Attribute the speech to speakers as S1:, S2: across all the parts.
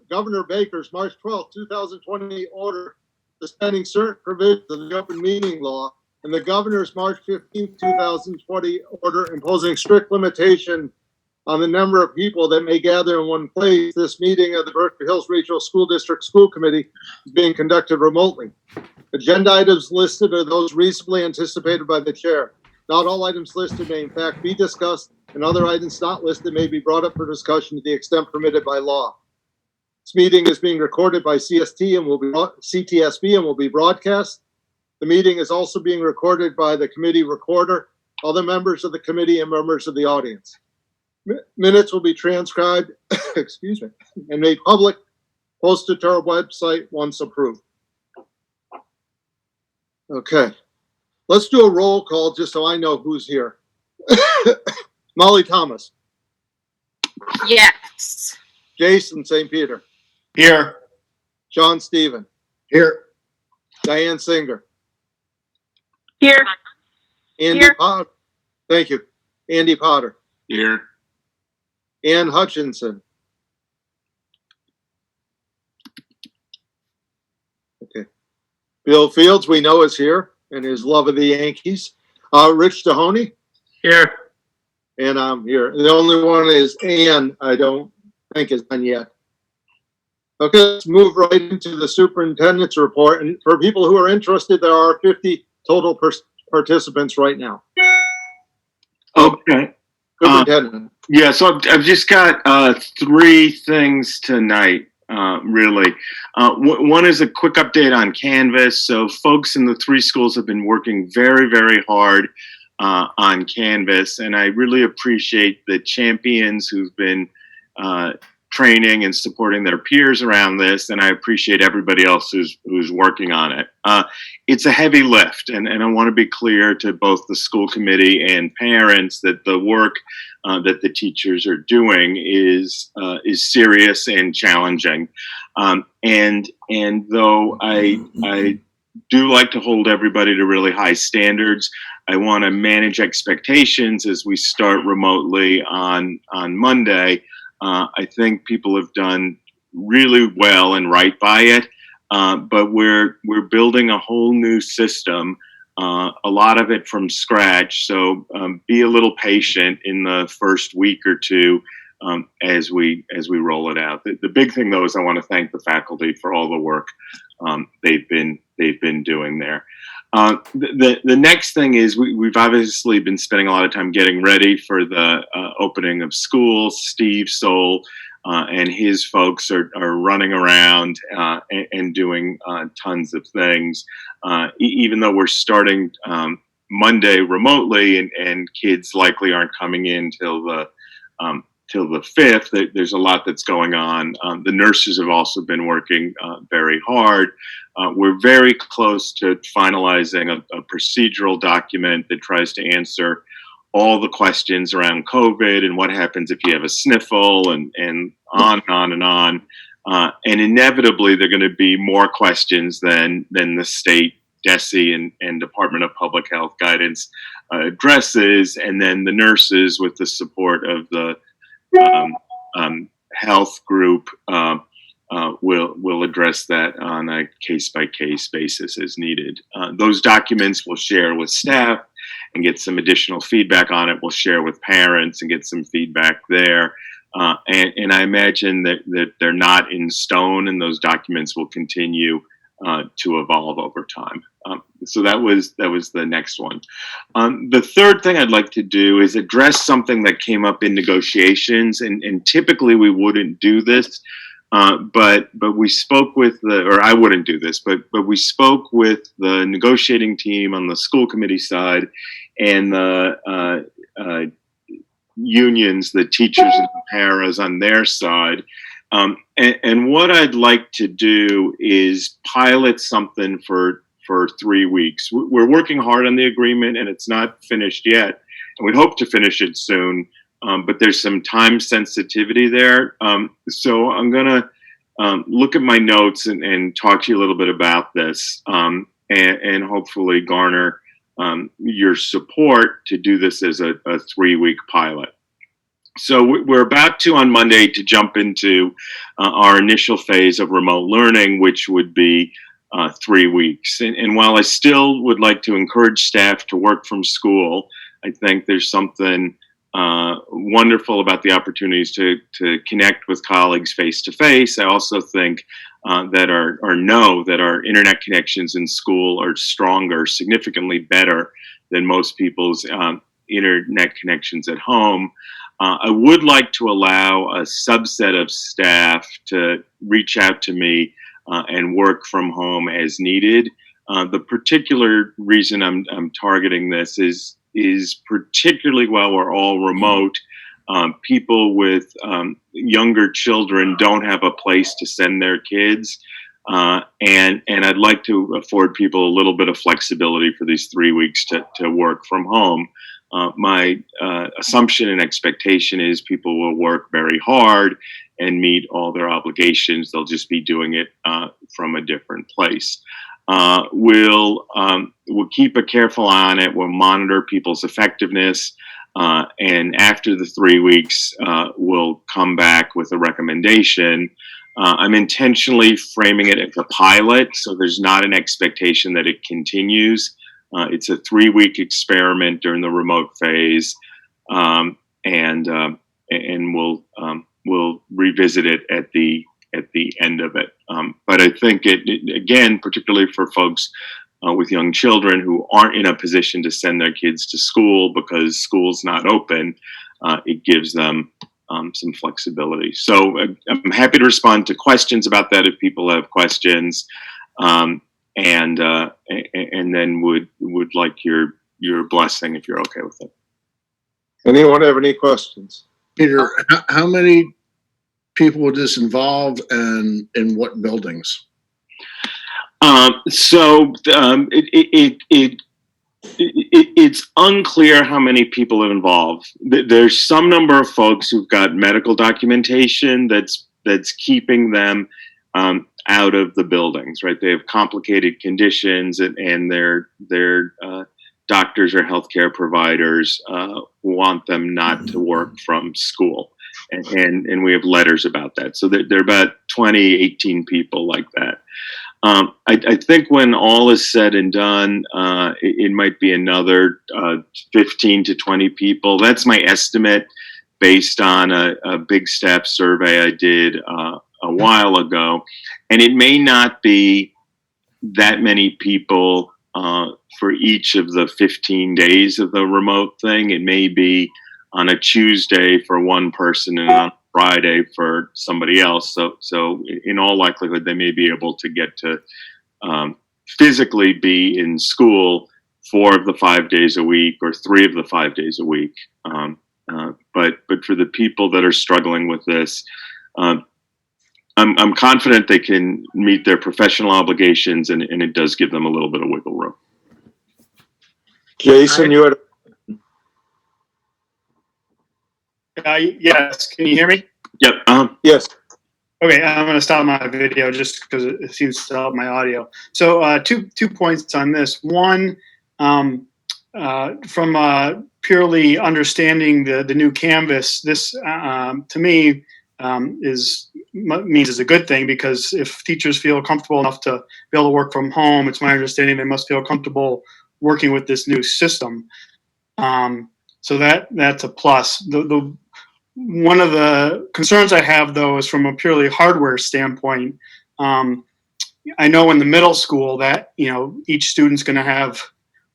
S1: Governor Baker's March 12, 2020 order suspending certain provisions of the open meeting law and the governor's March 15, 2020 order imposing strict limitation on the number of people that may gather in one place, this meeting of the Berkeley Hills Regional School District School Committee is being conducted remotely. Agenda items listed are those reasonably anticipated by the chair. Not all items listed may in fact be discussed, and other items not listed may be brought up for discussion to the extent permitted by law. This meeting is being recorded by CTSB and will be broadcast. The meeting is also being recorded by the committee recorder, other members of the committee, and members of the audience. Minutes will be transcribed, excuse me, and made public, posted to our website once approved. Okay, let's do a roll call just so I know who's here. Molly Thomas.
S2: Yes.
S1: Jason St. Peter.
S3: Here.
S1: John Stephen.
S3: Here.
S1: Diane Singer.
S2: Here.
S1: Andy
S2: Here.
S1: Potter. Thank you. Andy Potter.
S3: Here.
S1: Ann Hutchinson. Okay. Bill Fields, we know, is here, and his love of the Yankees. Rich Mahoney.
S3: Here.
S1: And I'm here. The only one is Ann, I don't think is done yet. Okay, let's move right into the superintendent's report. And for people who are interested, there are 50 total participants right now.
S3: Okay.
S1: Superintendent.
S3: Yeah, so I've just got three things tonight, really. One is a quick update on Canvas. So folks in the three schools have been working very, very hard on Canvas, and I really appreciate the champions who've been training and supporting their peers around this, and I appreciate everybody else who's working on it. It's a heavy lift, and I want to be clear to both the school committee and parents that the work that the teachers are doing is serious and challenging. And though I do like to hold everybody to really high standards, I want to manage expectations as we start remotely on Monday. I think people have done really well and right by it, but we're building a whole new system, a lot of it from scratch. So be a little patient in the first week or two as we roll it out. The big thing, though, is I want to thank the faculty for all the work they've been doing there. The next thing is we've obviously been spending a lot of time getting ready for the opening of schools. Steve Soul and his folks are running around and doing tons of things. Even though we're starting Monday remotely and kids likely aren't coming in till the 5th, there's a lot that's going on. The nurses have also been working very hard. We're very close to finalizing a procedural document that tries to answer all the questions around COVID and what happens if you have a sniffle and on and on and on. And inevitably, there are going to be more questions than the state DESE and Department of Public Health guidance addresses, and then the nurses with the support of the health group will address that on a case-by-case basis as needed. Those documents we'll share with staff and get some additional feedback on it. We'll share with parents and get some feedback there. And I imagine that they're not in stone, and those documents will continue to evolve over time. So that was the next one. The third thing I'd like to do is address something that came up in negotiations, and typically we wouldn't do this, but we spoke with I wouldn't do this, but we spoke with the negotiating team on the school committee side and the unions, the teachers and the paras on their side. And what I'd like to do is pilot something for 3 weeks. We're working hard on the agreement, and it's not finished yet. And we hope to finish it soon, but there's some time sensitivity there. So I'm going to look at my notes and talk to you a little bit about this, and hopefully garner your support to do this as a 3-week pilot. So we're about to, on Monday, to jump into our initial phase of remote learning, which would be 3 weeks. And while I still would like to encourage staff to work from school, I think there's something wonderful about the opportunities to connect with colleagues face to face. I also think that our internet connections in school are stronger, significantly better than most people's internet connections at home. I would like to allow a subset of staff to reach out to me and work from home as needed. The particular reason I'm targeting this is particularly while we're all remote, people with younger children don't have a place to send their kids. And I'd like to afford people a little bit of flexibility for these 3 weeks to work from home. My assumption and expectation is people will work very hard and meet all their obligations. They'll just be doing it from a different place. We'll keep a careful eye on it. We'll monitor people's effectiveness. And after the 3 weeks, we'll come back with a recommendation. I'm intentionally framing it as a pilot, so there's not an expectation that it continues. It's a 3-week experiment during the remote phase, and we'll revisit it at the end of it. But I think it again, particularly for folks with young children who aren't in a position to send their kids to school because school's not open, it gives them some flexibility. So I'm happy to respond to questions about that if people have questions. And then would like your blessing if you're okay with it.
S1: Anyone have any questions?
S4: Peter, how many people would this involve, and in what buildings?
S3: It's unclear how many people are involved. There's some number of folks who've got medical documentation that's keeping them out of the buildings, right? They have complicated conditions, and their doctors or healthcare providers want them not to work from school. And we have letters about that. So there are about 20, 18 people like that. I think when all is said and done, it might be another 15 to 20 people. That's my estimate based on a big staff survey I did a while ago. And it may not be that many people for each of the 15 days of the remote thing. It may be on a Tuesday for one person and on Friday for somebody else. So in all likelihood, they may be able to get to physically be in school 4 of the 5 days a week or 3 of the 5 days a week. But for the people that are struggling with this, I'm confident they can meet their professional obligations, and it does give them a little bit of wiggle room.
S1: Jason, you had.
S5: Yes, can you hear me?
S3: Yep.
S1: Yes.
S5: Okay, I'm going to stop my video just because it seems to help my audio. So two points on this. One, from purely understanding the new Canvas, this to me means is a good thing, because if teachers feel comfortable enough to be able to work from home, it's my understanding they must feel comfortable working with this new system. So that's a plus. One of the concerns I have, though, is from a purely hardware standpoint. I know in the middle school that, each student's going to have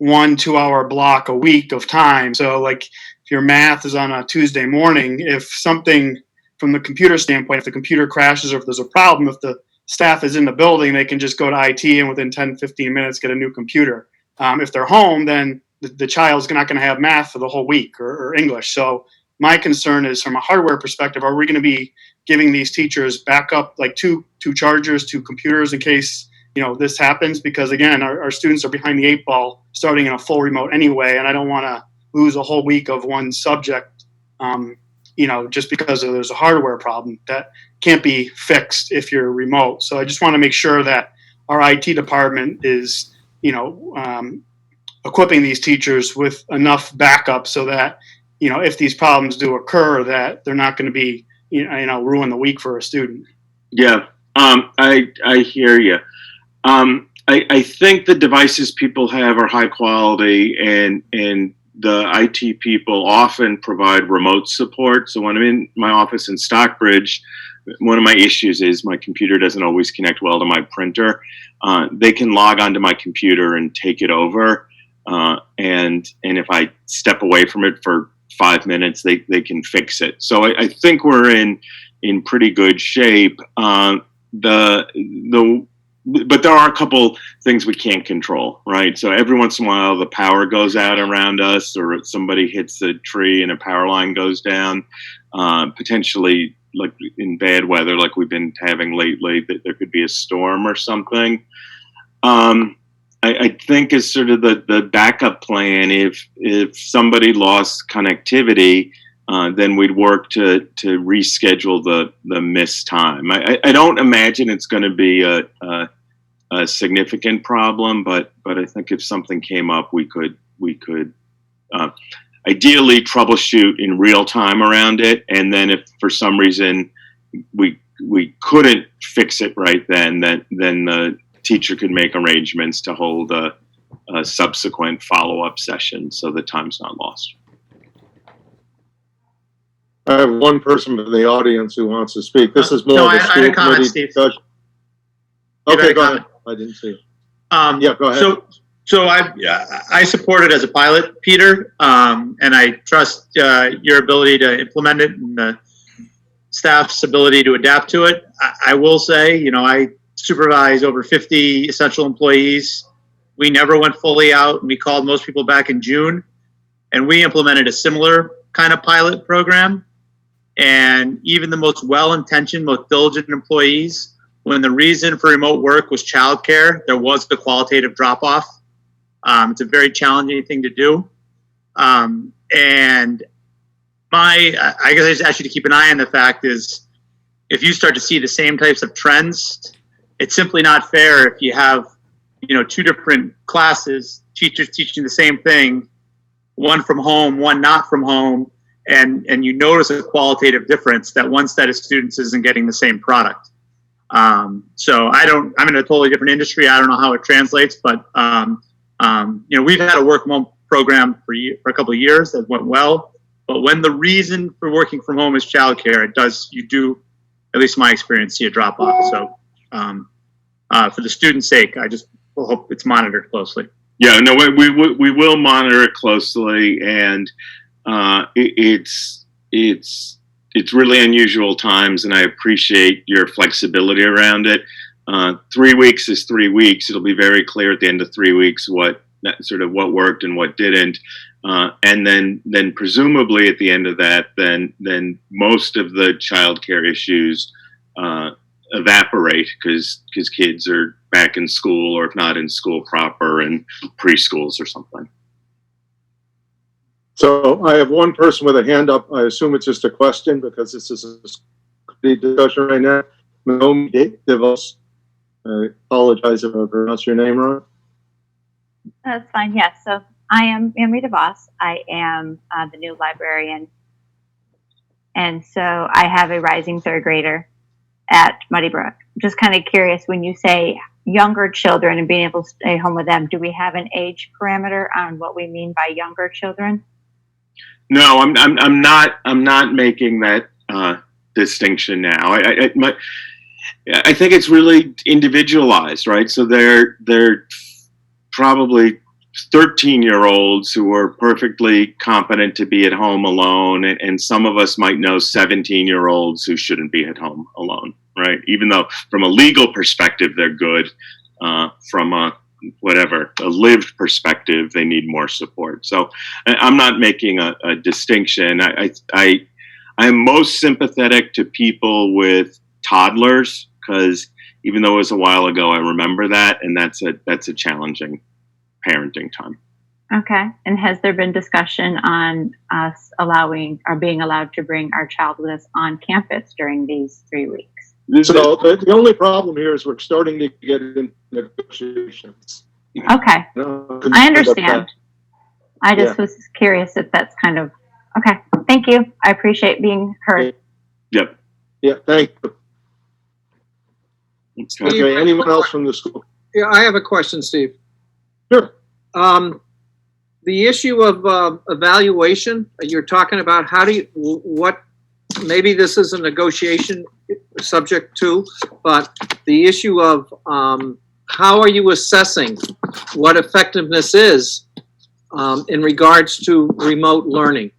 S5: 1-2 hour block a week of time. So like if your math is on a Tuesday morning, if something from the computer standpoint, if the computer crashes or if there's a problem, if the staff is in the building, they can just go to IT and within 10, 15 minutes get a new computer. If they're home, then the child's not going to have math for the whole week or English. So my concern is, from a hardware perspective, are we going to be giving these teachers backup, like two chargers, 2 computers in case, this happens? Because again, our students are behind the 8 ball starting in a full remote anyway, and I don't want to lose a whole week of one subject, just because there's a hardware problem that can't be fixed if you're remote. So I just want to make sure that our IT department is, equipping these teachers with enough backup so that, if these problems do occur, that they're not going to be, ruin the week for a student.
S3: Yeah, I hear you. I think the devices people have are high quality, and the IT people often provide remote support. So when I'm in my office in Stockbridge, one of my issues is my computer doesn't always connect well to my printer. They can log onto my computer and take it over, and if I step away from it for 5 minutes, they can fix it. So I think we're in pretty good shape. But there are a couple things we can't control, right? So every once in a while, the power goes out around us, or somebody hits a tree and a power line goes down. Potentially, like in bad weather, like we've been having lately, that there could be a storm or something. I think as sort of the backup plan, if somebody lost connectivity, then we'd work to reschedule the missed time. I don't imagine it's going to be a significant problem, but I think if something came up, we could ideally troubleshoot in real time around it, and then if for some reason we couldn't fix it right then the teacher could make arrangements to hold a subsequent follow-up session so the time's not lost.
S1: I have one person in the audience who wants to speak. This is more
S6: No,
S1: of a
S6: I had
S1: school
S6: a comment,
S1: committee
S6: Steve.
S1: discussion.
S6: You had
S1: Okay,
S6: a
S1: go
S6: comment.
S1: ahead. I didn't see it. Yeah, go ahead.
S6: So I support it as a pilot, Peter, and I trust your ability to implement it and the staff's ability to adapt to it. I will say, I supervise over 50 essential employees. We never went fully out, and we called most people back in June, and we implemented a similar kind of pilot program. And even the most well-intentioned, most diligent employees, when the reason for remote work was childcare, there was the qualitative drop-off. It's a very challenging thing to do. And I guess I just ask you to keep an eye on the fact is, if you start to see the same types of trends, it's simply not fair if you have, two different classes, teachers teaching the same thing, one from home, one not from home, and you notice a qualitative difference that one set of students isn't getting the same product. So I'm in a totally different industry. I don't know how it translates, but we've had a work from home program for a couple of years that went well. But when the reason for working from home is childcare, you do, at least my experience, see a drop off. So for the student's sake, I just hope it's monitored closely.
S3: Yeah, no, we will monitor it closely, and it's really unusual times, and I appreciate your flexibility around it. 3 weeks is 3 weeks. It'll be very clear at the end of 3 weeks what worked and what didn't, and then presumably at the end of that, then most of the childcare issues evaporate because kids are back in school, or if not in school proper, in preschools or something.
S1: So I have one person with a hand up. I assume it's just a question because this is a discussion right now. Naomi DeVos. I apologize if I pronounced your name wrong.
S7: That's fine. Yes. So I am Rita Voss. I am the new librarian. And so I have a rising third grader at Muddy Brook. I'm just kind of curious, when you say younger children and being able to stay home with them, do we have an age parameter on what we mean by younger children?
S3: No, I'm not making that distinction now. I think it's really individualized, right? So they're probably 13-year-olds who are perfectly competent to be at home alone, and some of us might know 17-year-olds who shouldn't be at home alone, right? Even though from a legal perspective they're good, from a lived perspective they need more support. So I'm not making a distinction. I am most sympathetic to people with toddlers, because even though it was a while ago, I remember that, and that's a challenging parenting time.
S7: Okay. And has there been discussion on us being allowed to bring our child with us on campus during these 3 weeks?
S1: So the only problem here is we're starting to get into negotiations.
S7: Okay. I understand. I just
S1: Yeah.
S7: was curious if that's kind of Okay, thank you. I appreciate being heard.
S3: Yep.
S1: Yeah, thank you.
S3: Okay.
S1: Okay, anyone else from the school?
S8: Yeah, I have a question, Steve.
S1: Sure.
S8: The issue of evaluation, you're talking about maybe this is a negotiation subject too, but the issue of how are you assessing what effectiveness is in regards to remote learning?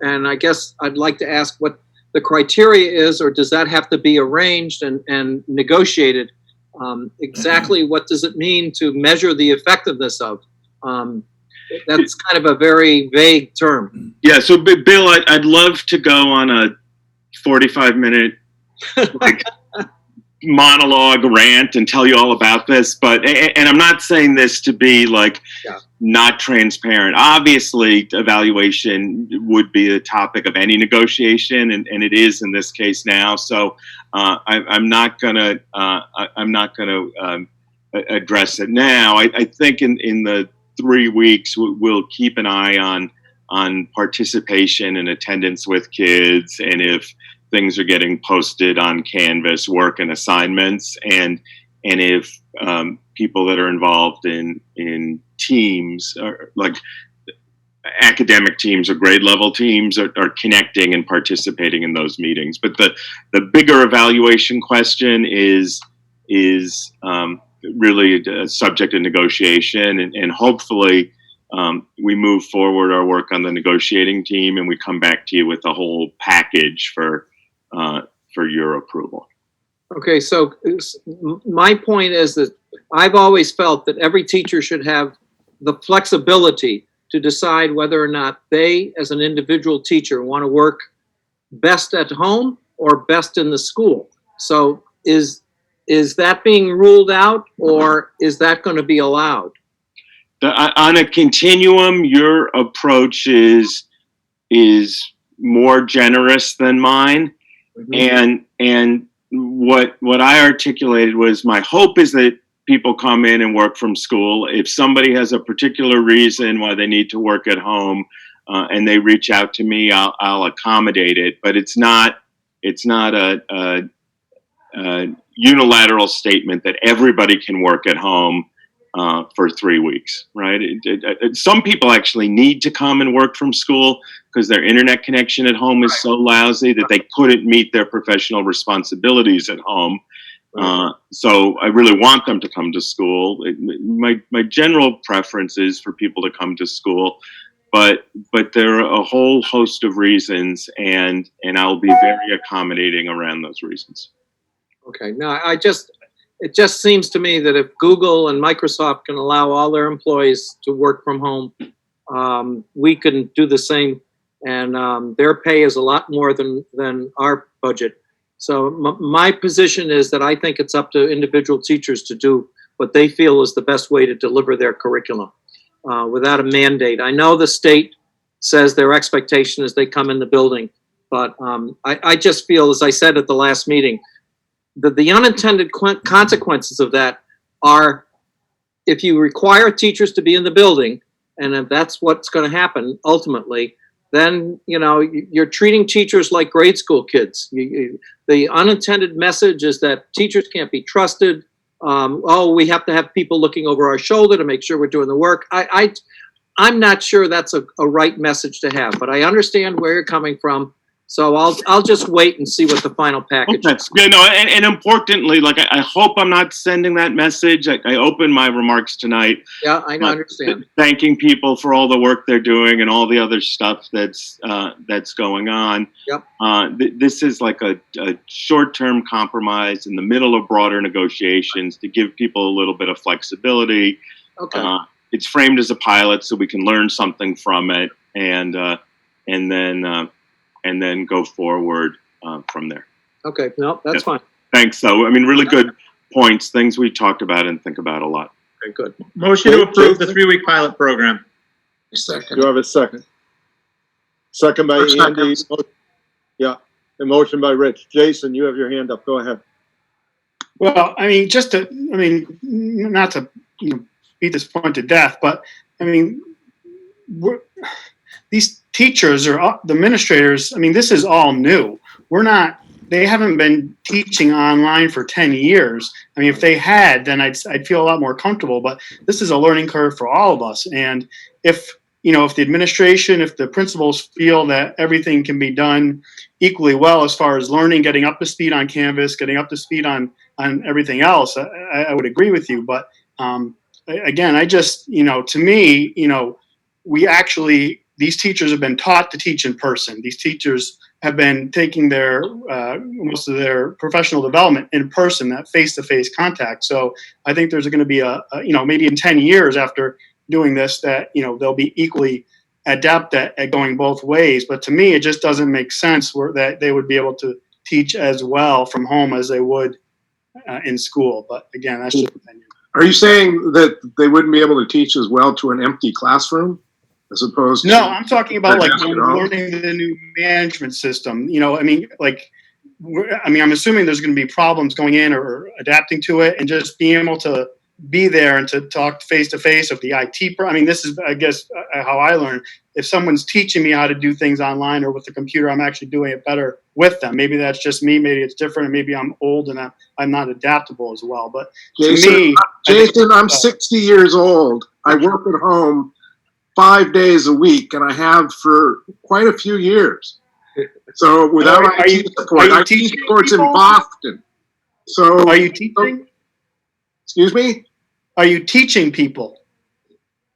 S8: And I guess I'd like to ask what the criteria is, or does that have to be arranged and negotiated? Exactly what does it mean to measure the effectiveness of? That's kind of a very vague term.
S3: Yeah. So, Bill, I'd love to go on a 45-minute monologue rant and tell you all about this, and I'm not saying this to be like not transparent. Obviously, evaluation would be the topic of any negotiation, and it is in this case now. So I'm not gonna address it now. I think in the 3 weeks we'll keep an eye on participation and attendance with kids, and if things are getting posted on Canvas, work and assignments, and if people that are involved in teams, like academic teams or grade level teams, are connecting and participating in those meetings. But the bigger evaluation question is really a subject of negotiation, and hopefully we move forward our work on the negotiating team, and we come back to you with a whole package for your approval.
S8: Okay, so my point is that I've always felt that every teacher should have the flexibility to decide whether or not they, as an individual teacher, want to work best at home or best in the school. So is that being ruled out, or is that going to be allowed?
S3: On a continuum, your approach is more generous than mine. Mm-hmm. And what I articulated was, my hope is that people come in and work from school. If somebody has a particular reason why they need to work at home, and they reach out to me, I'll accommodate it. But it's not a unilateral statement that everybody can work at home for 3 weeks, right? Some people actually need to come and work from school because their internet connection at home is so lousy that they couldn't meet their professional responsibilities at home. So I really want them to come to school. My general preference is for people to come to school, but there are a whole host of reasons, and I'll be very accommodating around those reasons.
S8: Okay, now it just seems to me that if Google and Microsoft can allow all their employees to work from home, we can do the same, and their pay is a lot more than our budget. So my position is that I think it's up to individual teachers to do what they feel is the best way to deliver their curriculum without a mandate. I know the state says their expectation is they come in the building, but I just feel, as I said at the last meeting, that the unintended consequences of that are, if you require teachers to be in the building, and if that's what's going to happen ultimately, then you're treating teachers like grade school kids. The unintended message is that teachers can't be trusted. We have to have people looking over our shoulder to make sure we're doing the work. I'm not sure that's a right message to have, but I understand where you're coming from. So I'll just wait and see what the final package is.
S3: Yeah, no, and importantly, like I hope I'm not sending that message. I opened my remarks tonight.
S8: Yeah, I understand.
S3: Thanking people for all the work they're doing and all the other stuff that's going on.
S8: Yep.
S3: This is like a short-term compromise in the middle of broader negotiations to give people a little bit of flexibility.
S8: Okay.
S3: It's framed as a pilot, so we can learn something from it, and then go forward from there.
S8: Okay, no, that's fine.
S3: Thanks. So, I mean, really good points, things we talked about and think about a lot.
S8: Okay, good.
S6: Motion to approve the 3-week pilot program.
S8: Second.
S1: Do I have a second? Second by Andy. Yeah, a motion by Rich. Jason, you have your hand up. Go ahead.
S5: Well, I mean, not to beat this point to death, but I mean, these teachers or the administrators, I mean, this is all new. They haven't been teaching online for 10 years. I mean, if they had, then I'd feel a lot more comfortable, but this is a learning curve for all of us. And if the administration, if the principals feel that everything can be done equally well as far as learning, getting up to speed on Canvas, getting up to speed on everything else, I would agree with you. But again, to me, these teachers have been taught to teach in person. These teachers have been taking most of their professional development in person, that face-to-face contact. So I think there's going to be maybe in 10 years after doing this that, they'll be equally adept at going both ways. But to me, it just doesn't make sense that they would be able to teach as well from home as they would in school. But again, that's just opinion.
S9: Are you saying that they wouldn't be able to teach as well to an empty classroom as opposed to?
S5: No, I'm talking about like
S9: desk at home?
S5: learning the new management system. I'm assuming there's going to be problems going in or adapting to it, and just being able to be there and to talk face to face with the IT. This is, I guess, how I learn. If someone's teaching me how to do things online or with the computer, I'm actually doing it better with them. Maybe that's just me. Maybe it's different, and maybe I'm old and I'm not adaptable as well. But
S9: Jason, I'm 60 years old. I work at home 5 days a week, and I have for quite a few years. So without IT support, IT support's in Boston. So
S5: are you teaching?
S9: Excuse me?
S5: Are you teaching people?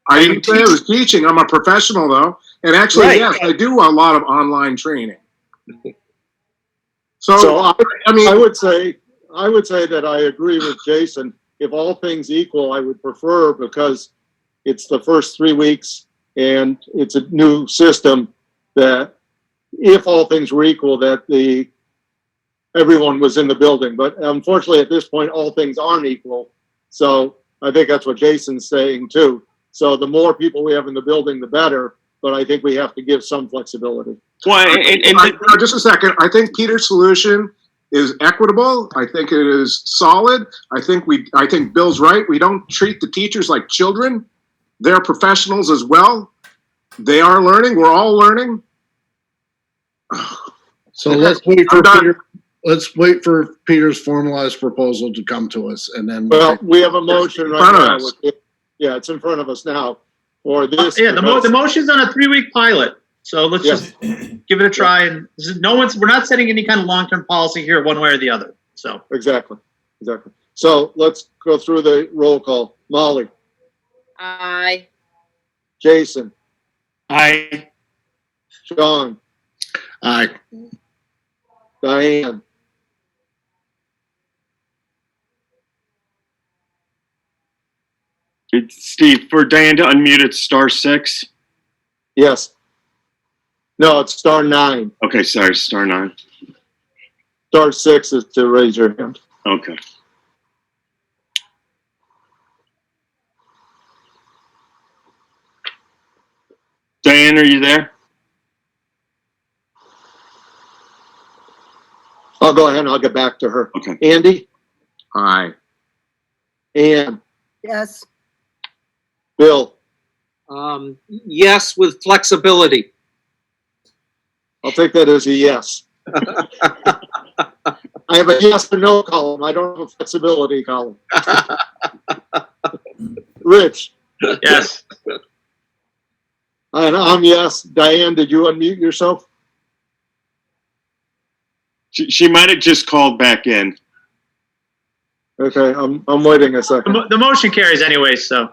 S9: I didn't say I was teaching. I'm a professional, though. And actually,
S5: Right.
S9: yes, I do a lot of online training. So
S1: I would say that I agree with Jason. If all things equal, I would prefer, because it's the first 3 weeks and it's a new system, that if all things were equal, that everyone was in the building. But unfortunately, at this point, all things aren't equal. So I think that's what Jason's saying too. So the more people we have in the building, the better. But I think we have to give some flexibility.
S3: Well,
S9: just a second. I think Peter's solution is equitable. I think it is solid. I think Bill's right. We don't treat the teachers like children. They're professionals as well. They are learning. We're all learning.
S4: So let's wait for Peter. Let's wait for Peter's formalized proposal to come to us, and then.
S1: Well, we have a motion right now.
S9: us.
S1: Yeah, it's in front of us now for this.
S6: Yeah, the motion's on a 3-week pilot. So let's just give it a try. And we're not setting any kind of long-term policy here one way or the other. So
S1: Exactly. So let's go through the roll call. Molly,
S2: Aye.
S1: Jason,
S5: Aye.
S1: Sean,
S4: Aye.
S1: Diane,
S3: Steve, for Diane to unmute, it's *6.
S1: yes. No, it's *9.
S3: Okay, sorry, *9.
S1: *6 is to raise your hand.
S3: Okay. Diane, are you there?
S1: I'll go ahead and I'll get back to her.
S3: Okay.
S1: Andy,
S9: Aye.
S1: Ann,
S2: Yes.
S1: Bill,
S8: Yes, with flexibility.
S1: I'll take that as a yes. I have a yes or no column. I don't have a flexibility column. Rich,
S6: yes.
S1: and I'm yes. Diane, did you unmute yourself?
S3: She might have just called back in.
S1: Okay, I'm waiting a second.
S6: The motion carries anyway, so.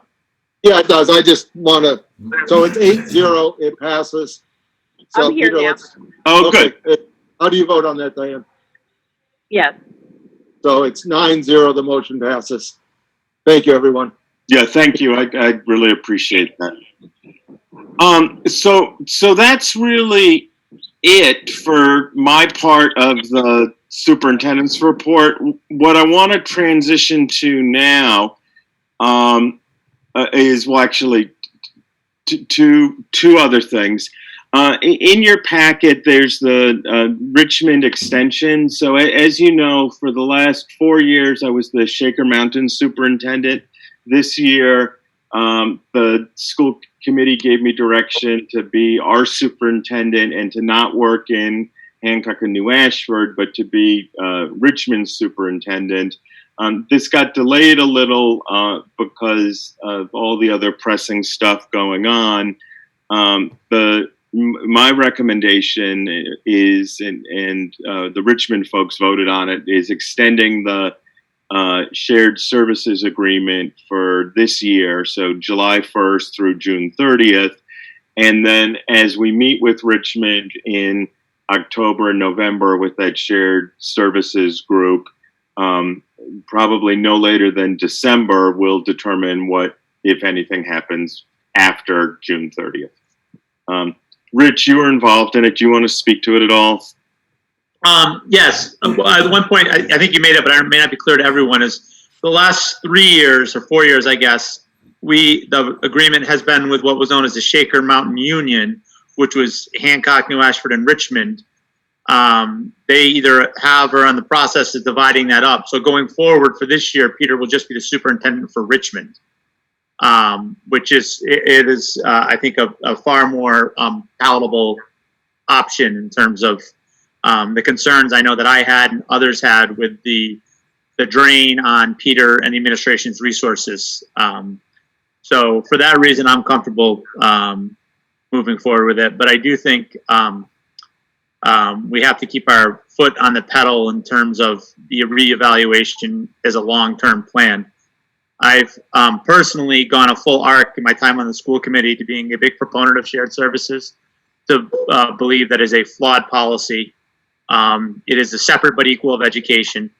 S1: Yeah, it does. I just want to. So it's 8-0. It passes. So
S2: I'm here
S1: Peter,
S2: now.
S3: Oh, good.
S1: How do you vote on that, Diane?
S2: Yes.
S1: So it's 9-0. The motion passes. Thank you, everyone.
S3: Yeah, thank you. I really appreciate that. So that's really it for my part of the superintendent's report. What I want to transition to now is, well, actually, two other things. In your packet, there's the Richmond extension. So as you know, for the last 4 years, I was the Shaker Mountain superintendent. This year, The school committee gave me direction to be our superintendent and to not work in Hancock and New Ashford, but to be Richmond's superintendent. This got delayed a little because of all the other pressing stuff going on. My recommendation is, and the Richmond folks voted on it, is extending the shared services agreement for this year, so July 1st through June 30th. And then as we meet with Richmond in October and November with that shared services group, probably no later than December, we'll determine what, if anything, happens after June 30th. Rich, you were involved in it. Do you want to speak to it at all?
S6: Yes. One point I think you made it, but it may not be clear to everyone, is the last 3 years or 4 years, I guess, the agreement has been with what was known as the Shaker Mountain Union, which was Hancock, New Ashford, and Richmond. They either have or are in the process of dividing that up. So going forward for this year, Peter will just be the superintendent for Richmond, which is, I think, a far more palatable option in terms of the concerns I know that I had and others had with the drain on Peter and the administration's resources. So for that reason, I'm comfortable moving forward with it. But I do think we have to keep our foot on the pedal in terms of the reevaluation as a long-term plan. I've personally gone a full arc in my time on the school committee to being a big proponent of shared services, to believe that is a flawed policy. It is a separate but equal of education.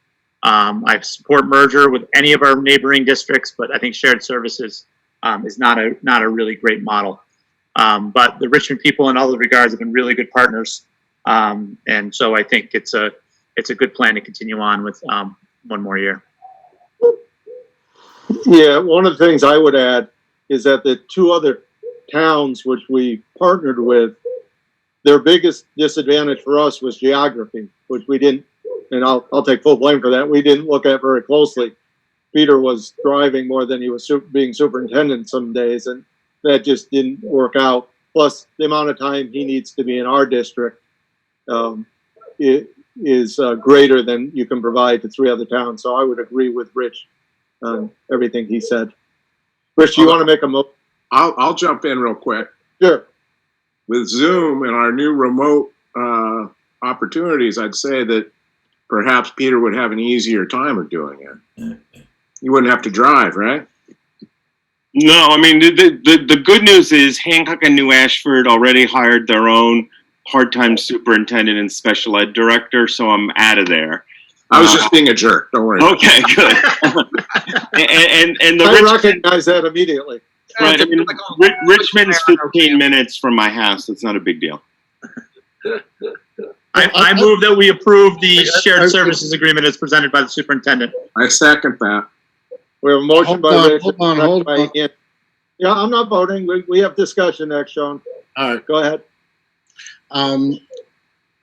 S6: I support merger with any of our neighboring districts, but I think shared services is not a really great model. But the Richmond people in all the regards have been really good partners. And so I think it's a good plan to continue on with one more year.
S1: Yeah, one of the things I would add is that the two other towns which we partnered with, their biggest disadvantage for us was geography, which we didn't, and I'll take full blame for that, we didn't look at very closely. Peter was driving more than he was being superintendent some days, and that just didn't work out. Plus, the amount of time he needs to be in our district it is greater than you can provide to three other towns. So I would agree with Rich on everything he said. Rich, you want to make a motion?
S9: I'll jump in real quick.
S1: Sure.
S9: With Zoom and our new remote opportunities, I'd say that perhaps Peter would have an easier time of doing it. You wouldn't have to drive, right?
S3: No, I mean, the good news is Hancock and New Ashford already hired their own part-time superintendent and special ed director, so I'm out of there.
S9: I was just being a jerk. Don't worry.
S3: Okay, good. and
S1: I recognize that immediately.
S3: Right, I mean, Richmond's 15 minutes from my house. It's not a big deal.
S6: I move that we approve the shared services agreement as presented by the superintendent.
S9: I second that.
S1: We have a motion by Rich.
S4: Hold on.
S1: Yeah, I'm not voting. We have discussion next, Sean.
S4: All right.
S1: Go ahead.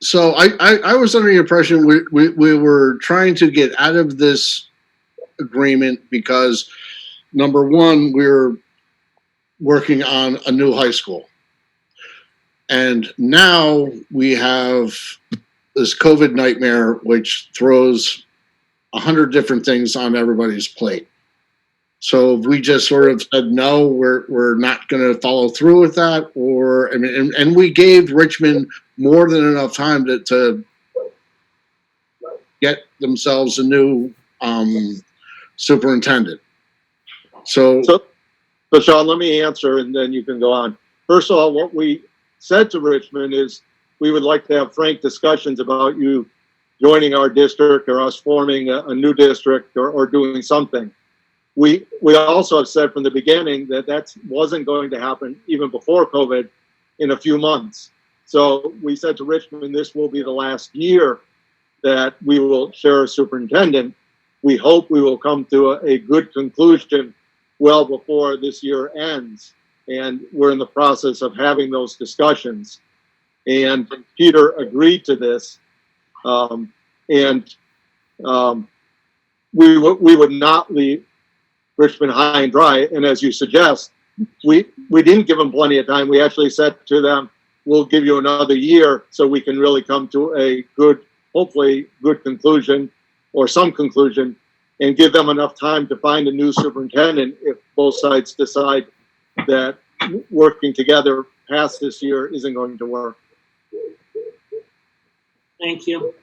S4: So I was under the impression we were trying to get out of this agreement because, number one, we're working on a new high school. And now we have this COVID nightmare, which throws 100 different things on everybody's plate. So we just sort of said, no, we're not going to follow through with that. Or, I mean, and we gave Richmond more than enough time to get themselves a new superintendent. So
S1: Sean, let me answer and then you can go on. First of all, what we said to Richmond is we would like to have frank discussions about you joining our district or us forming a new district or doing something. We also have said from the beginning that wasn't going to happen even before COVID in a few months. So we said to Richmond, this will be the last year that we will share a superintendent. We hope we will come to a good conclusion well before this year ends. And we're in the process of having those discussions. And Peter agreed to this. We would not leave Richmond high and dry. And as you suggest, we didn't give them plenty of time. We actually said to them, we'll give you another year so we can really come to a good, hopefully good conclusion or some conclusion, and give them enough time to find a new superintendent if both sides decide that working together past this year isn't going to work.
S10: Thank you.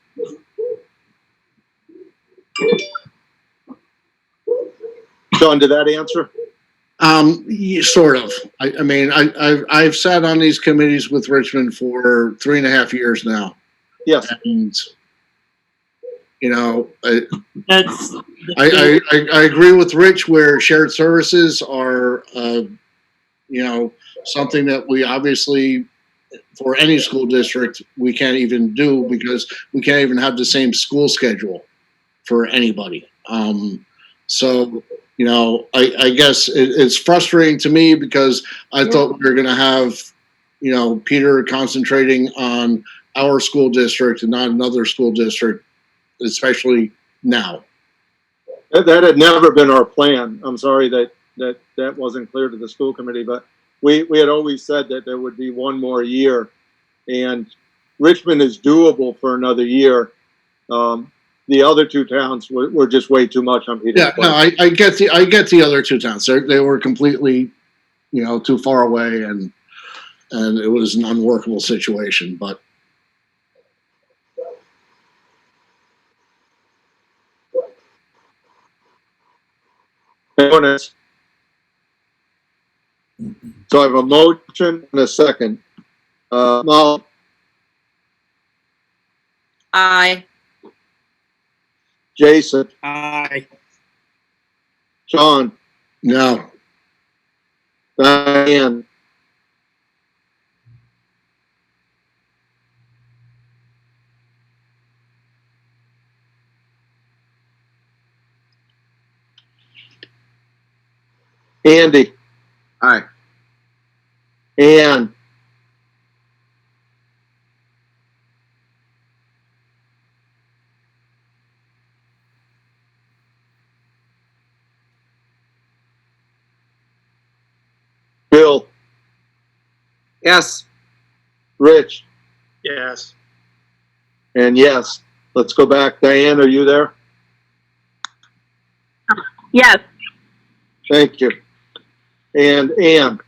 S1: John, did that answer?
S4: Sort of. I mean, I've sat on these committees with Richmond for 3.5 years now.
S1: Yes.
S4: And, you know,
S10: That's
S4: I agree with Rich where shared services are, you know, something that we obviously, for any school district, we can't even do because we can't even have the same school schedule for anybody. So, you know, I guess it's frustrating to me because I thought we were going to have, you know, Peter concentrating on our school district and not another school district, especially now.
S1: That had never been our plan. I'm sorry that wasn't clear to the school committee, but we had always said that there would be one more year, and Richmond is doable for another year. The other two towns were just way too much on Peter's
S4: Yeah, no, I get the other two towns. They were completely, you know, too far away, and it was an unworkable situation. But
S1: bonus. So I have a motion and a second. Molly,
S2: Aye.
S1: Jason,
S5: Aye.
S1: John,
S4: no,
S1: Diane, Andy,
S9: Aye.
S1: Ann, Bill,
S8: Yes.
S1: Rich,
S5: Yes.
S1: and yes. Let's go back. Diane, are you there?
S2: Yes.
S1: Thank you. And Ann.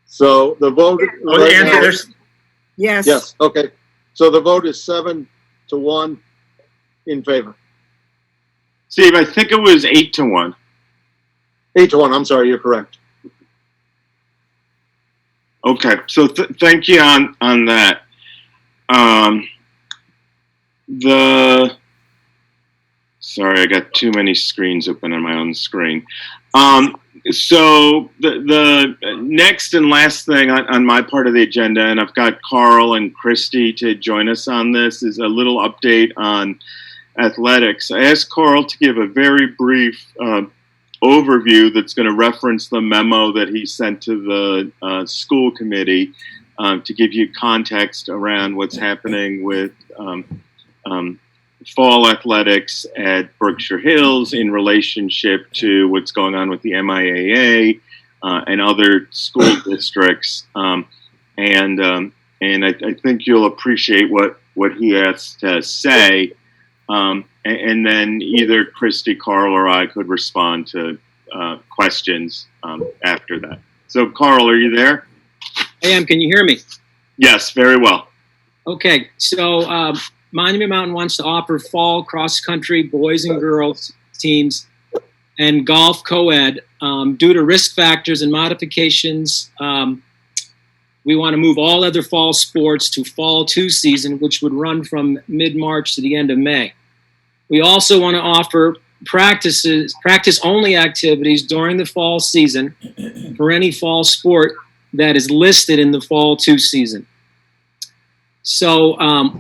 S1: So the vote.
S6: Well,
S1: right
S6: Andy,
S1: now-
S6: there's,
S1: Yes, okay. So the vote is 7-1 in favor.
S3: Steve, I think it was 8-1.
S1: 8-1, I'm sorry, you're correct.
S3: Okay, so thank you on that. Sorry, I got too many screens open on my own screen. So the next and last thing on my part of the agenda, and I've got Carl and Christy to join us on this, is a little update on athletics. I asked Carl to give a very brief overview that's going to reference the memo that he sent to the school committee to give you context around what's happening with fall athletics at Berkshire Hills in relationship to what's going on with the MIAA and other school districts. And I think you'll appreciate what he has to say. And then either Christy, Carl, or I could respond to questions after that. So, Carl, are you there?
S11: I am. Can you hear me?
S3: Yes, very well.
S11: Okay. So Monument Mountain wants to offer fall cross-country boys and girls teams and golf co-ed. Due to risk factors and modifications, we want to move all other fall sports to fall 2 season, which would run from mid-March to the end of May. We also want to offer practice-only activities during the fall season for any fall sport that is listed in the fall 2 season. So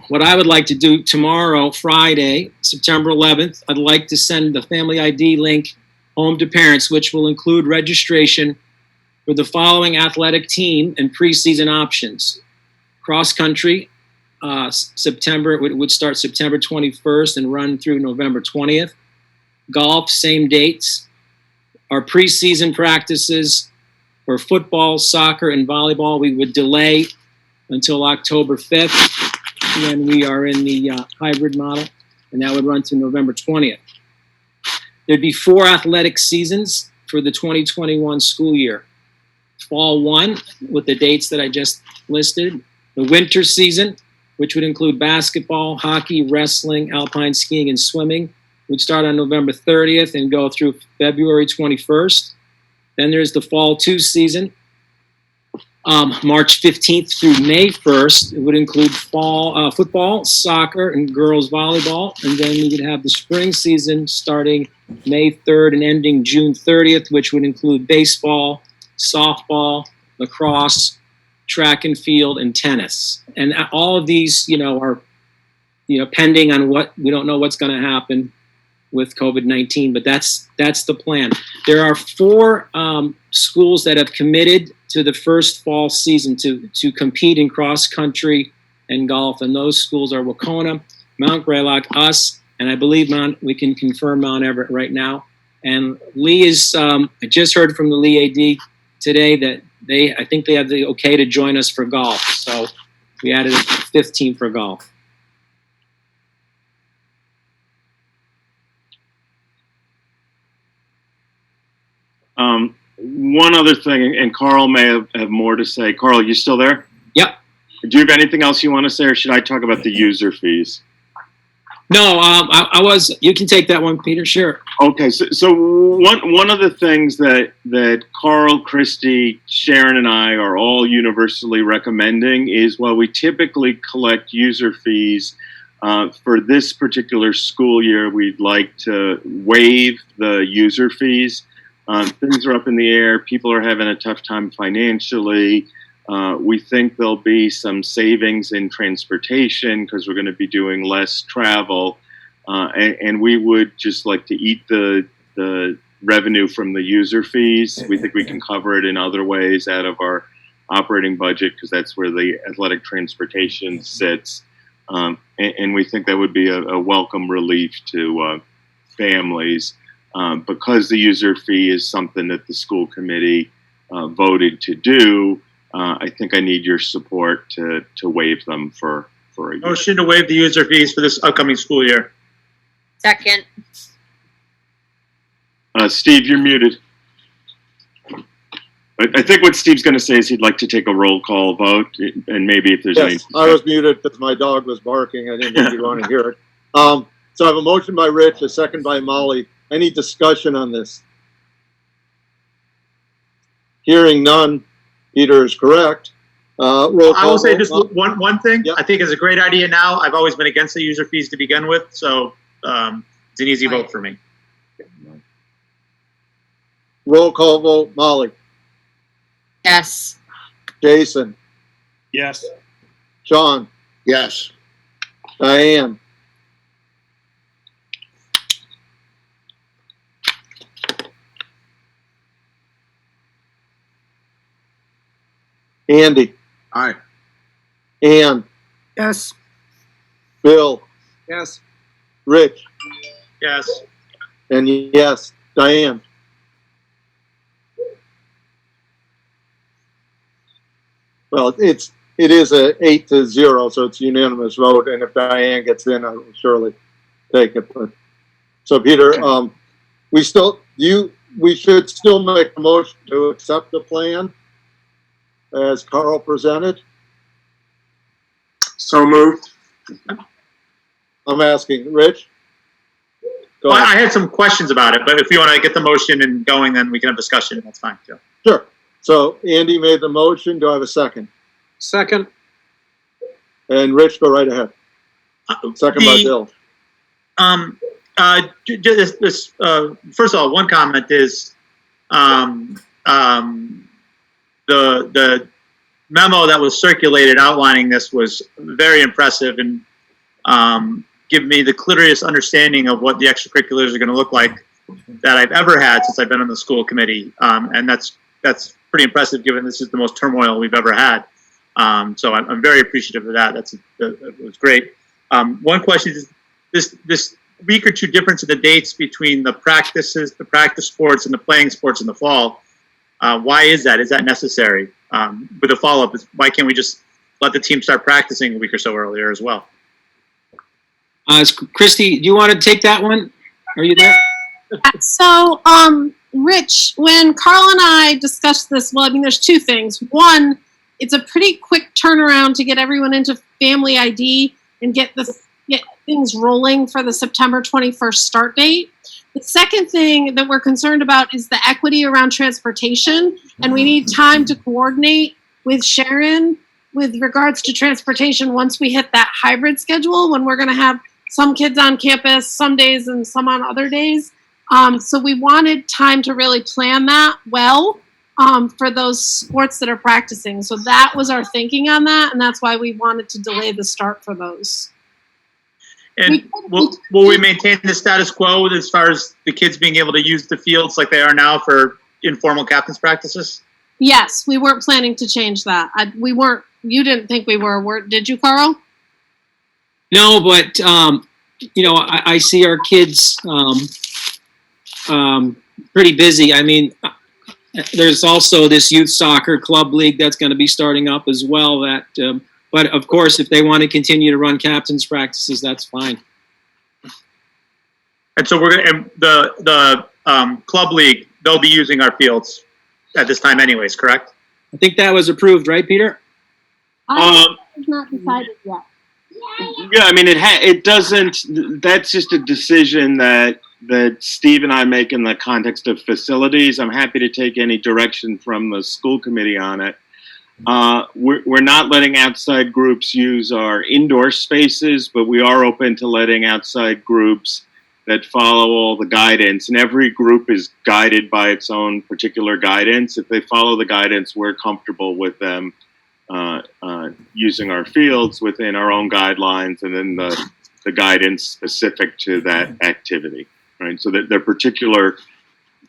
S11: what I would like to do tomorrow, Friday, September 11th, I'd like to send the Family ID link home to parents, which will include registration for the following athletic team and preseason options: cross country, September. It would start September 21st and run through November 20th. Golf, same dates. Our preseason practices for football, soccer, and volleyball, we would delay until October 5th when we are in the hybrid model, and that would run to November 20th. There'd be 4 athletic seasons for the 2021 school year. Fall 1, with the dates that I just listed. The winter season, which would include basketball, hockey, wrestling, alpine skiing, and swimming, would start on November 30th and go through February 21st. Then there's the fall 2 season, March 15th through May 1st. It would include fall football, soccer, and girls volleyball. And then we would have the spring season starting May 3rd and ending June 30th, which would include baseball, softball, lacrosse, track and field, and tennis. And all of these, are, pending on we don't know what's going to happen with COVID-19, but that's the plan. There are 4 schools that have committed to the first fall season to compete in cross country and golf, and those schools are Wacona, Mount Greylock, us, and I believe we can confirm Mount Everett right now. And Lee is, I just heard from the Lee AD today that I think they have the okay to join us for golf. So we added a 5th team for golf.
S3: One other thing, and Carl may have more to say. Carl, you still there?
S11: Yep.
S3: Do you have anything else you want to say, or should I talk about the user fees?
S11: No, I was. You can take that one, Peter. Sure.
S3: Okay, so one of the things that Carl, Christy, Sharon, and I are all universally recommending is while we typically collect user fees for this particular school year, we'd like to waive the user fees. Things are up in the air. People are having a tough time financially. We think there'll be some savings in transportation because we're going to be doing less travel. And we would just like to eat the revenue from the user fees. We think we can cover it in other ways out of our operating budget because that's where the athletic transportation sits. And we think that would be a welcome relief to families. Because the user fee is something that the school committee voted to do, I think I need your support to waive them for a year.
S6: Motion to waive the user fees for this upcoming school year.
S2: Second.
S3: Steve, you're muted. I think what Steve's going to say is he'd like to take a roll call vote, and maybe if there's any.
S1: Yes, I was muted because my dog was barking. I didn't think you'd want to hear it. So I have a motion by Rich, a second by Molly. Any discussion on this? Hearing none, Peter is correct. Roll call.
S6: I will say just one thing.
S1: Yep.
S6: I think it's a great idea now. I've always been against the user fees to begin with, so it's an easy vote for me.
S1: Roll call vote, Molly.
S2: Yes.
S1: Jason.
S5: Yes.
S1: Sean.
S4: Yes.
S1: Diane. Andy.
S9: Aye.
S1: Ann.
S8: Yes.
S1: Bill.
S8: Yes.
S1: Rich.
S6: Yes.
S1: And yes, Diane. Well, it is a 8-0, so it's unanimous vote. And if Diane gets in, I will surely take it. But so, Peter, we should still make a motion to accept the plan as Carl presented.
S9: So moved.
S1: I'm asking Rich. Go
S6: Well,
S1: ahead.
S6: I had some questions about it, but if you want to get the motion and going, then we can have discussion. That's fine too.
S1: Sure. So Andy made the motion. Do I have a second?
S8: Second.
S1: And Rich, go right ahead. Second by Bill.
S6: First of all, one comment is the memo that was circulated outlining this was very impressive and give me the clearest understanding of what the extracurriculars are going to look like that I've ever had since I've been on the school committee. And that's pretty impressive given this is the most turmoil we've ever had. So I'm very appreciative of that. It was great. One question is this week or two difference in the dates between the practice sports and the playing sports in the fall. Why is that? Is that necessary? With a follow-up, why can't we just let the team start practicing a week or so earlier as well?
S11: Christy, do you want to take that one? Are you there?
S12: So, Rich, when Carl and I discussed this, well, I mean, there's two things. One, it's a pretty quick turnaround to get everyone into Family ID and get things rolling for the September 21st start date. The second thing that we're concerned about is the equity around transportation, and we need time to coordinate with Sharon with regards to transportation once we hit that hybrid schedule, when we're going to have some kids on campus some days and some on other days. So we wanted time to really plan that well for those sports that are practicing. So that was our thinking on that, and that's why we wanted to delay the start for those.
S6: And will we maintain the status quo as far as the kids being able to use the fields like they are now for informal captain's practices?
S12: Yes, we weren't planning to change that. We weren't. You didn't think we were, did you, Carl?
S11: No, but I see our kids pretty busy. I mean, there's also this youth soccer club league that's going to be starting up as well. But of course, if they want to continue to run captain's practices, that's fine.
S6: And so the club league, they'll be using our fields at this time anyways, correct?
S11: I think that was approved, right, Peter?
S12: It's not decided yet.
S3: Yeah, I mean, it doesn't, that's just a decision that Steve and I make in the context of facilities. I'm happy to take any direction from the school committee on it. We're not letting outside groups use our indoor spaces, but we are open to letting outside groups that follow all the guidance, and every group is guided by its own particular guidance. If they follow the guidance, we're comfortable with them using our fields within our own guidelines, and then the guidance specific to that activity, right? So that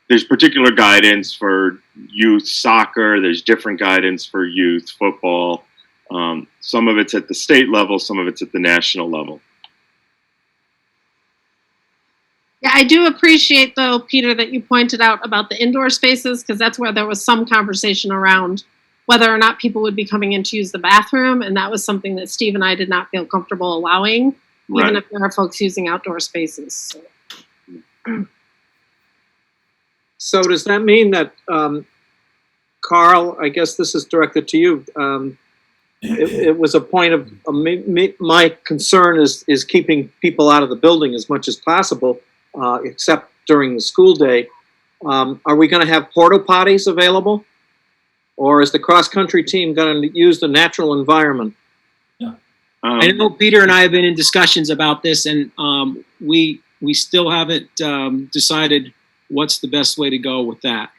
S3: there's particular guidance for youth soccer. There's different guidance for youth football. Some of it's at the state level, some of it's at the national level.
S12: Yeah, I do appreciate, though, Peter, that you pointed out about the indoor spaces, because that's where there was some conversation around whether or not people would be coming in to use the bathroom, and that was something that Steve and I did not feel comfortable allowing, even if there are folks using outdoor spaces.
S8: So does that mean that, Carl, I guess this is directed to you, it was a point of, my concern is keeping people out of the building as much as possible, except during the school day. Are we going to have porta potties available? Or is the cross-country team going to use the natural environment?
S11: I know Peter and I have been in discussions about this, and we still haven't decided what's the best way to go with that.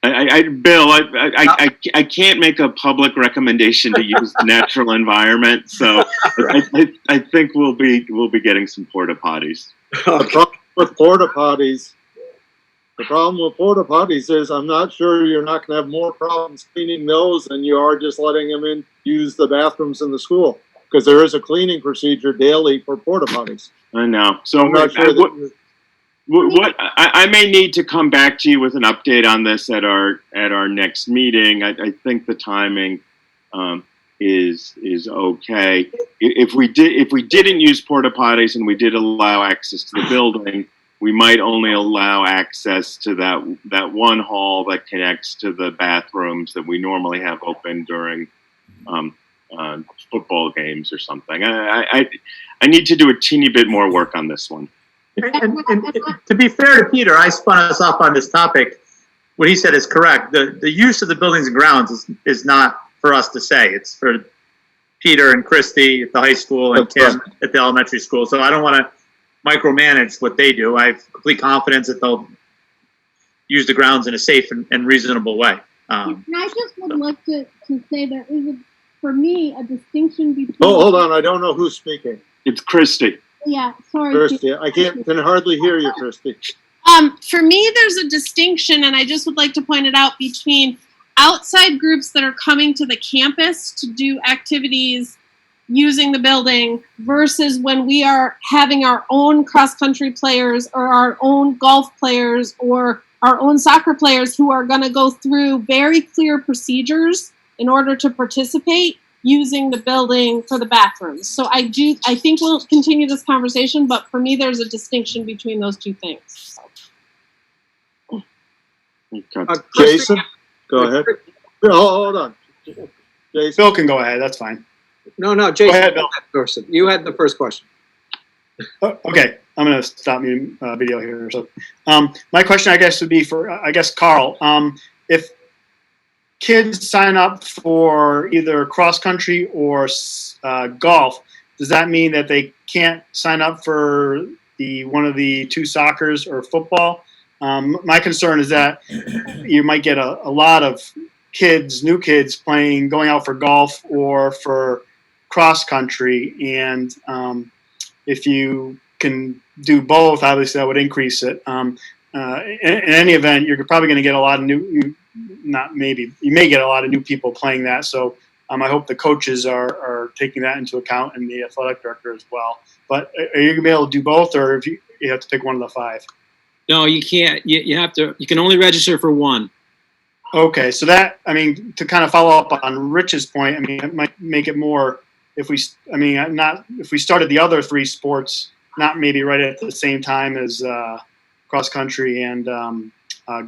S3: Bill, I can't make a public recommendation to use the natural environment, so I think we'll be getting some porta potties.
S1: The problem with porta potties is I'm not sure you're not going to have more problems cleaning those than you are just letting them in use the bathrooms in the school, because there is a cleaning procedure daily for porta potties.
S3: I know. So
S1: I'm not sure
S3: I may need to come back to you with an update on this at our next meeting. I think the timing is okay. If we didn't use porta potties and we did allow access to the building, we might only allow access to that one hall that connects to the bathrooms that we normally have open during football games or something. I need to do a teeny bit more work on this one.
S6: And to be fair to Peter, I spun us off on this topic. What he said is correct. The use of the buildings and grounds is not for us to say. It's for Peter and Christy at the high school and Tim at the elementary school. So I don't want to micromanage what they do. I have complete confidence that they'll use the grounds in a safe and reasonable way.
S13: And I just would like to say there is, for me, a distinction between...
S1: Oh, hold on. I don't know who's speaking.
S3: It's Christy.
S13: Yeah, sorry.
S1: Christy. I can hardly hear you, Christy.
S12: For me, there's a distinction, and I just would like to point it out between outside groups that are coming to the campus to do activities using the building versus when we are having our own cross-country players or our own golf players or our own soccer players who are going to go through very clear procedures in order to participate using the building for the bathrooms. So I think we'll continue this conversation, but for me, there's a distinction between those two things.
S1: Jason, go ahead. Oh, hold on. Jason.
S5: Bill can go ahead. That's fine.
S8: No, Jason.
S5: Go ahead, Bill.
S8: You had the first question.
S5: Okay, I'm going to stop muting video here. So, my question, I guess, would be for, Carl. If kids sign up for either cross country or golf, does that mean that they can't sign up for one of the two soccers or football? My concern is that you might get a lot of new kids going out for golf or for cross country, and if you can do both, obviously that would increase it. In any event, you're probably going to get a lot of you may get a lot of new people playing that. So I hope the coaches are taking that into account, and the athletic director as well. But are you going to be able to do both, or if you have to pick one of the five?
S11: No, you can't. You have to. You can only register for one.
S5: Okay, so that, to kind of follow up on Rich's point, it might make it more if we started the other three sports, not maybe right at the same time as cross country and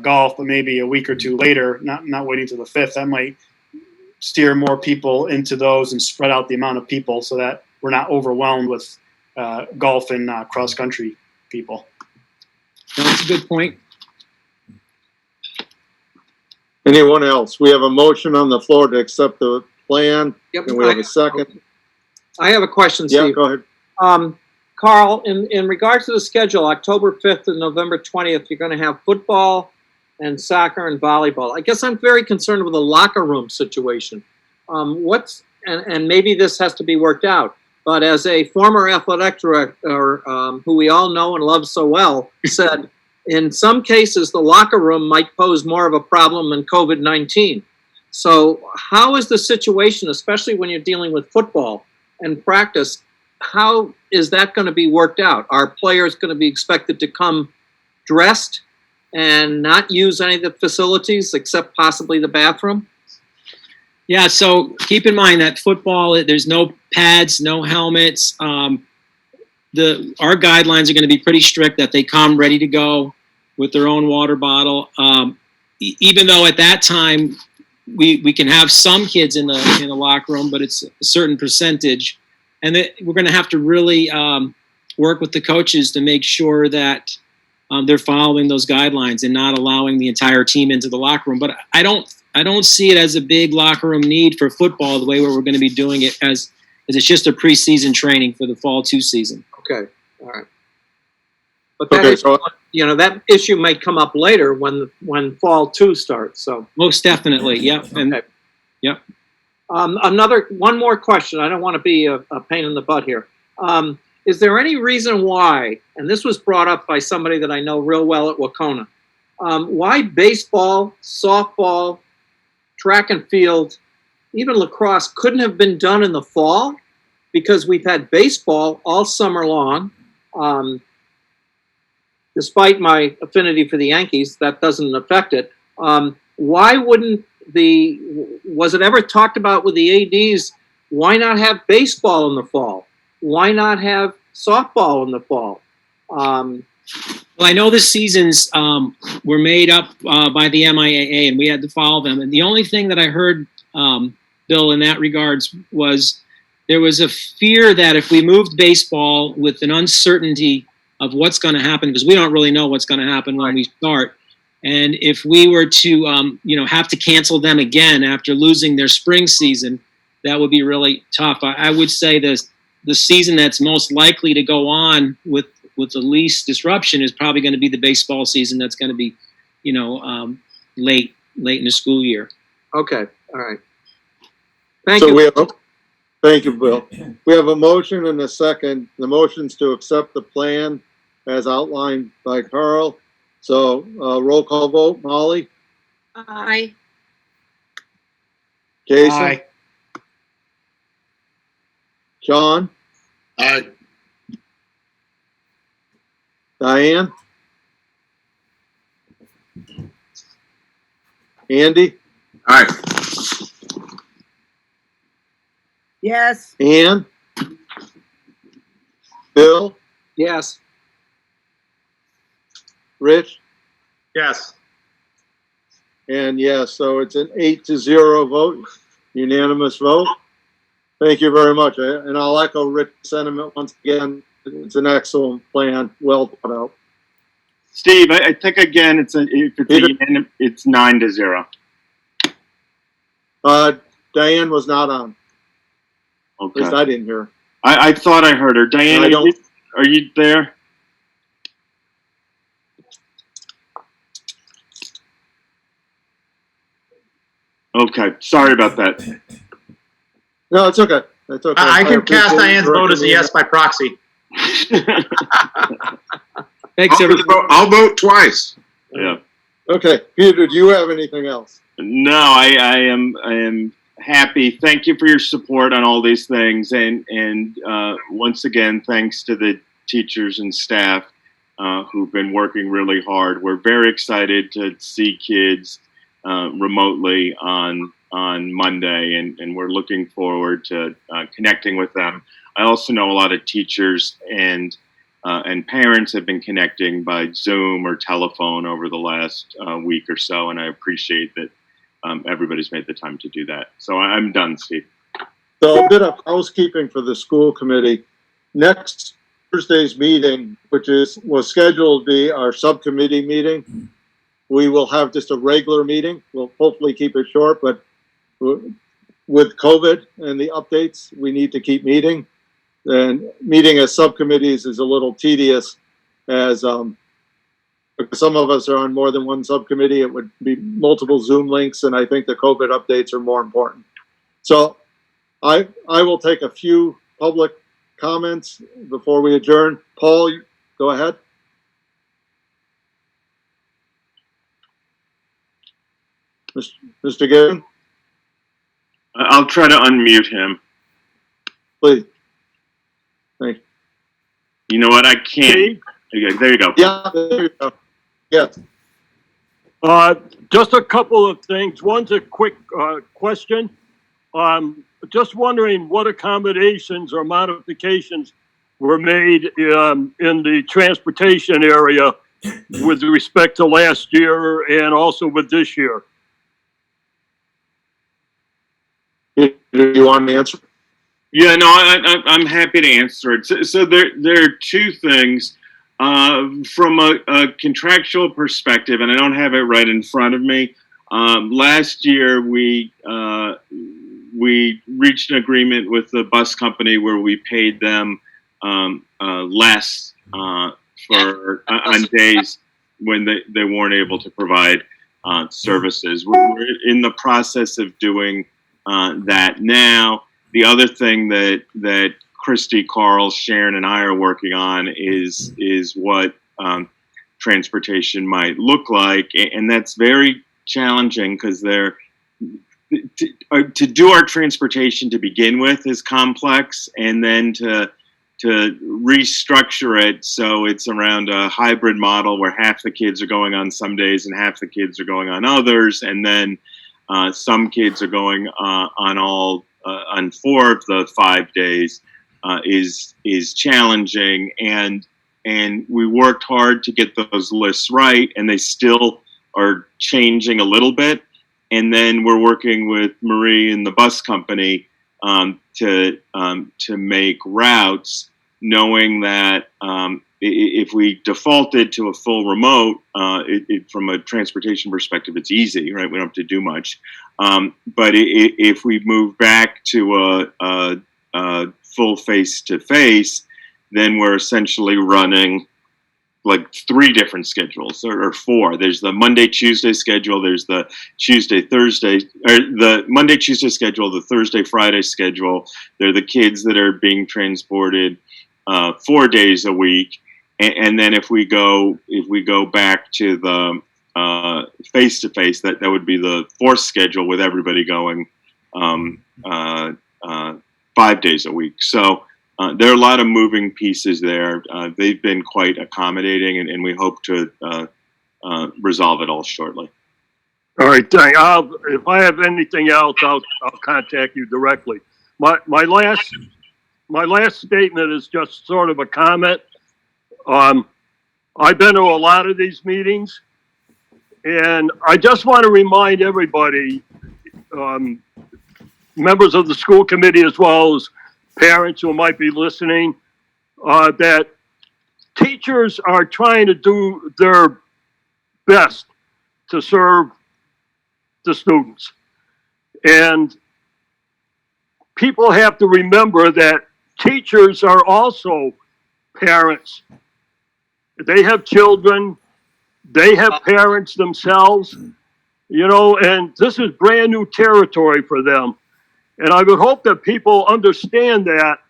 S5: golf, but maybe a week or two later, not waiting till the 5th. That might steer more people into those and spread out the amount of people so that we're not overwhelmed with golf and cross country people.
S11: That's a good point.
S1: Anyone else? We have a motion on the floor to accept the plan.
S8: Yep.
S1: And we have a second.
S8: I have a question, Steve.
S1: Yeah, go ahead.
S8: Carl, in regards to the schedule, October 5th and November 20th, you're going to have football and soccer and volleyball. I guess I'm very concerned with the locker room situation. And maybe this has to be worked out, but as a former athletic director who we all know and love so well said, in some cases, the locker room might pose more of a problem than COVID-19. So how is the situation, especially when you're dealing with football and practice, how is that going to be worked out? Are players going to be expected to come dressed and not use any of the facilities except possibly the bathroom?
S11: Yeah, so keep in mind that football, there's no pads, no helmets. Our guidelines are going to be pretty strict that they come ready to go with their own water bottle. Even though at that time we can have some kids in the locker room, but it's a certain percentage, and we're going to have to really work with the coaches to make sure that they're following those guidelines and not allowing the entire team into the locker room. But I don't see it as a big locker room need for football the way we're going to be doing it as it's just a preseason training for the fall 2 season.
S8: Okay, all right. But that issue might come up later when fall 2 starts. So
S11: most definitely, yeah. And
S8: okay.
S11: Yep.
S8: One more question. I don't want to be a pain in the butt here. Is there any reason why, and this was brought up by somebody that I know real well at Wacona, why baseball, softball, track and field, even lacrosse couldn't have been done in the fall? Because we've had baseball all summer long. Despite my affinity for the Yankees, that doesn't affect it. Why wouldn't was it ever talked about with the ADs, why not have baseball in the fall? Why not have softball in the fall?
S11: Well, I know the seasons were made up by the MIAA, and we had to follow them. And the only thing that I heard, Bill, in that regards was there was a fear that if we moved baseball with an uncertainty of what's going to happen, because we don't really know what's going to happen when we start, and if we were to have to cancel them again after losing their spring season, that would be really tough. I would say the season that's most likely to go on with the least disruption is probably going to be the baseball season. That's going to be late in the school year.
S8: Okay, all right. Thank you.
S1: Thank you, Bill. We have a motion and a second. The motion's to accept the plan as outlined by Carl. So roll call vote. Molly?
S2: Aye.
S1: Jason,
S5: Aye.
S1: John,
S4: Aye.
S1: Diane, Andy,
S9: Aye.
S10: Yes.
S1: Ann, Bill,
S8: Yes.
S1: Rich,
S6: Yes.
S1: and yes, so it's an 8-0 vote, unanimous vote. Thank you very much, and I'll echo Rick's sentiment once again. It's an excellent plan, well thought out.
S3: Steve, I think again, it's 9-0.
S1: Diane was not on. At
S3: Okay.
S1: least I didn't hear her.
S3: I thought I heard her. Diane,
S1: I don't-
S3: are you there? Okay, sorry about that.
S1: No, it's okay. It's okay.
S6: I can
S1: appreciate
S6: cast
S1: you
S6: Diane's vote as a
S1: correcting me.
S6: yes by proxy.
S11: Thanks, everybody.
S9: I'll vote twice.
S3: Yeah.
S1: Okay, Peter, do you have anything else?
S3: No, I am happy. Thank you for your support on all these things, and once again, thanks to the teachers and staff who've been working really hard. We're very excited to see kids remotely on Monday, and we're looking forward to connecting with them. I also know a lot of teachers and parents have been connecting by Zoom or telephone over the last week or so, and I appreciate that everybody's made the time to do that. So I'm done, Steve.
S1: So a bit of housekeeping for the school committee. Next Thursday's meeting, which was scheduled to be our subcommittee meeting, we will have just a regular meeting. We'll hopefully keep it short, but with COVID and the updates, we need to keep meeting. And meeting as subcommittees is a little tedious, as because some of us are on more than one subcommittee. It would be multiple Zoom links, and I think the COVID updates are more important. So I will take a few public comments before we adjourn. Paul, go ahead. Mr. Gibbon,
S3: I'll try to unmute him.
S1: please. Thank you.
S3: You know what? I can't. Okay, there you go.
S1: Yeah, there you go. Yes.
S14: Just a couple of things. One's a quick question. Just wondering what accommodations or modifications were made in the transportation area with respect to last year and also with this year.
S1: Do you want to answer?
S3: Yeah, no, I'm happy to answer it. So there are two things. From a contractual perspective, and I don't have it right in front of me, last year we reached an agreement with the bus company where we paid them less for on days when they weren't able to provide services. We're in the process of doing that now. The other thing that Christy, Carl, Sharon, and I are working on is what transportation might look like, and that's very challenging because to do our transportation to begin with is complex, and then to restructure it so it's around a hybrid model where half the kids are going on some days and half the kids are going on others, and then some kids are going on 4 of the 5 days is challenging, and we worked hard to get those lists right, and they still are changing a little bit. And then we're working with Marie and the bus company to make routes, knowing that if we defaulted to a full remote, from a transportation perspective, it's easy, right? We don't have to do much. But if we move back to a full face-to-face, then we're essentially running like 3 different schedules or 4. There's the Monday-Tuesday schedule, there's the Tuesday-Thursday, or the Monday-Tuesday schedule, the Thursday-Friday schedule. They're the kids that are being transported 4 days a week. And then if we go back to the face-to-face, that would be the 4th schedule with everybody going 5 days a week. So there are a lot of moving pieces there. They've been quite accommodating, and we hope to resolve it all shortly.
S14: All right, if I have anything else, I'll contact you directly. My last statement is just sort of a comment. I've been to a lot of these meetings, and I just want to remind everybody, members of the school committee as well as parents who might be listening, that teachers are trying to do their best to serve the students. And people have to remember that teachers are also parents. They have children, they have parents themselves, you know, and this is brand new territory for them. And I would hope that people understand that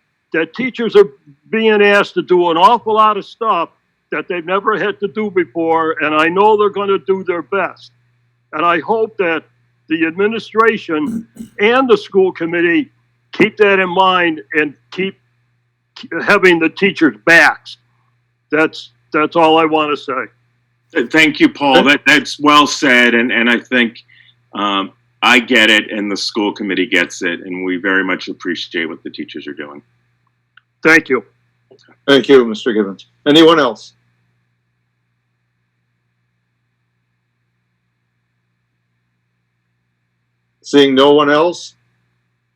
S14: teachers are being asked to do an awful lot of stuff that they've never had to do before, and I know they're going to do their best. And I hope that the administration and the school committee keep that in mind and keep having the teachers' backs. That's all I want to say.
S3: Thank you, Paul. That's well said, and I think I get it, and the school committee gets it, and we very much appreciate what the teachers are doing.
S14: Thank you.
S1: Thank you, Mr. Gibbons. Anyone else? Seeing no one else,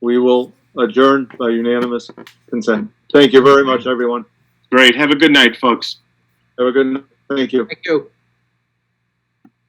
S1: we will adjourn by unanimous consent. Thank you very much, everyone.
S3: Great. Have a good night, folks.
S1: Have a good night. Thank you.
S8: Thank you.